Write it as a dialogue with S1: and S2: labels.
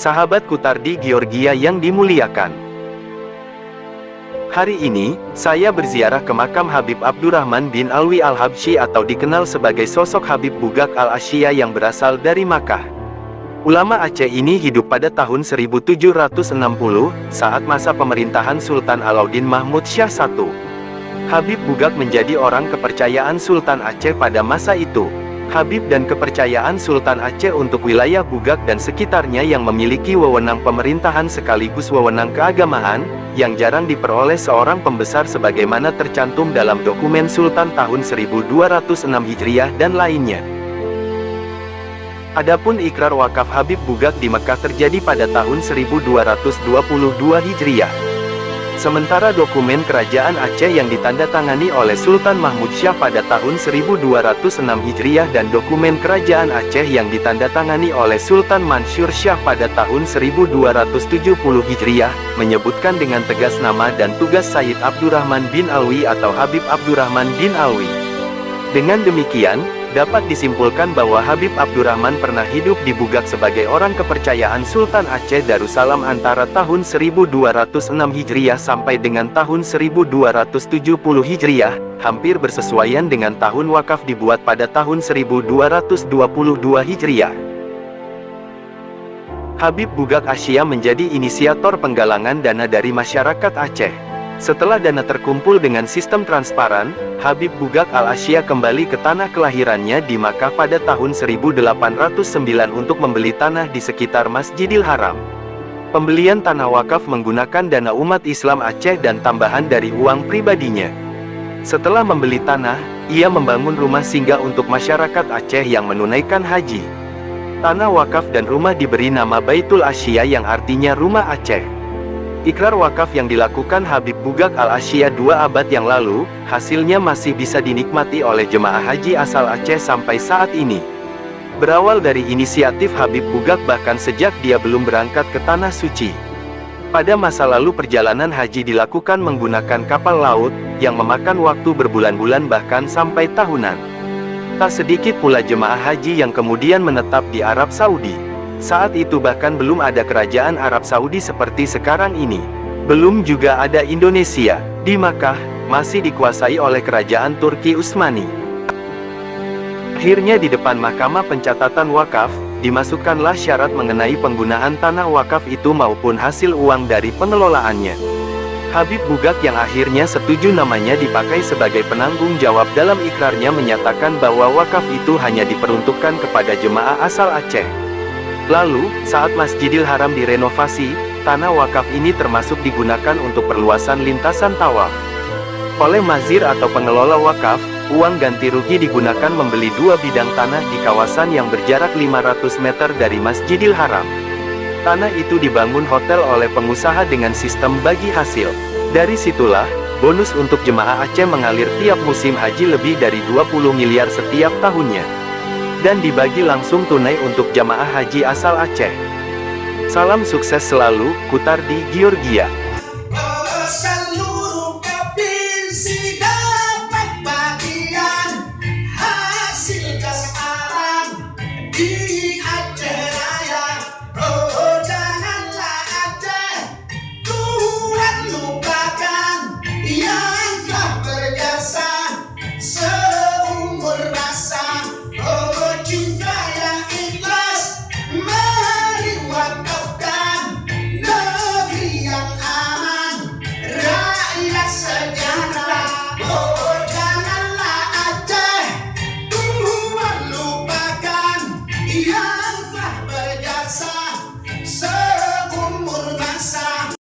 S1: Sahabat Kutardi Georgia yang dimuliakan. Hari ini, saya berziarah ke makam Habib Abdurrahman bin Alwi Al-Habsyi atau dikenal sebagai sosok Habib Bugak Al-Asyiah yang berasal dari Makkah. Ulama Aceh ini hidup pada tahun 1760, saat masa pemerintahan Sultan Alauddin Mahmud Syah I. Habib Bugak menjadi orang kepercayaan Sultan Aceh pada masa itu. Habib dan kepercayaan Sultan Aceh untuk wilayah Bugak dan sekitarnya yang memiliki wewenang pemerintahan sekaligus wewenang keagamaan, yang jarang diperoleh seorang pembesar sebagaimana tercantum dalam dokumen Sultan tahun 1206 Hijriah dan lainnya. Adapun ikrar wakaf Habib Bugak di Mekah terjadi pada tahun 1222 Hijriah. Sementara dokumen kerajaan Aceh yang ditandatangani oleh Sultan Mahmud Syah pada tahun 1206 Hijriah dan dokumen kerajaan Aceh yang ditandatangani oleh Sultan Mansur Syah pada tahun 1270 Hijriah, menyebutkan dengan tegas nama dan tugas Sayyid Abdurrahman bin Alwi atau Habib Abdurrahman bin Alwi. Dengan demikian, dapat disimpulkan bahwa Habib Abdurrahman pernah hidup di Bugak sebagai orang kepercayaan Sultan Aceh Darussalam antara tahun 1206 Hijriah sampai dengan tahun 1270 Hijriah, hampir bersesuaian dengan tahun wakaf dibuat pada tahun 1222 Hijriah. Habib Bugak Asyiah menjadi inisiator penggalangan dana dari masyarakat Aceh. Setelah dana terkumpul dengan sistem transparan, Habib Bugak Al-Asyiah kembali ke tanah kelahirannya di Makkah pada tahun 1809 untuk membeli tanah di sekitar Masjidil Haram. Pembelian tanah wakaf menggunakan dana umat Islam Aceh dan tambahan dari uang pribadinya. Setelah membeli tanah, ia membangun rumah singgah untuk masyarakat Aceh yang menunaikan haji. Tanah wakaf dan rumah diberi nama Baitul Asyiah yang artinya rumah Aceh. Ikrar wakaf yang dilakukan Habib Bugak Al-Asyiah 2 abad yang lalu, hasilnya masih bisa dinikmati oleh jemaah haji asal Aceh sampai saat ini. Berawal dari inisiatif Habib Bugak bahkan sejak dia belum berangkat ke Tanah Suci. Pada masa lalu perjalanan haji dilakukan menggunakan kapal laut, yang memakan waktu berbulan-bulan bahkan sampai tahunan. Tak sedikit pula jemaah haji yang kemudian menetap di Arab Saudi. Saat itu bahkan belum ada kerajaan Arab Saudi seperti sekarang ini. Belum juga ada Indonesia. Di Makkah, masih dikuasai oleh kerajaan Turki Utsmani. Akhirnya di depan Mahkamah Pencatatan Wakaf, dimasukkanlah syarat mengenai penggunaan tanah wakaf itu maupun hasil uang dari pengelolaannya. Habib Bugak yang akhirnya setuju namanya dipakai sebagai penanggung jawab dalam ikrarnya menyatakan bahwa wakaf itu hanya diperuntukkan kepada jemaah asal Aceh. Lalu, saat Masjidil Haram direnovasi, tanah wakaf ini termasuk digunakan untuk perluasan lintasan tawaf. Oleh mazir atau pengelola wakaf, uang ganti rugi digunakan membeli 2 bidang tanah di kawasan yang berjarak 500 meter dari Masjidil Haram. Tanah itu dibangun hotel oleh pengusaha dengan sistem bagi hasil. Dari situlah, bonus untuk jemaah Aceh mengalir tiap musim haji lebih dari 20 miliar setiap tahunnya. Dan dibagi langsung tunai untuk jamaah haji asal Aceh. Salam sukses selalu, Kutardi Georgia.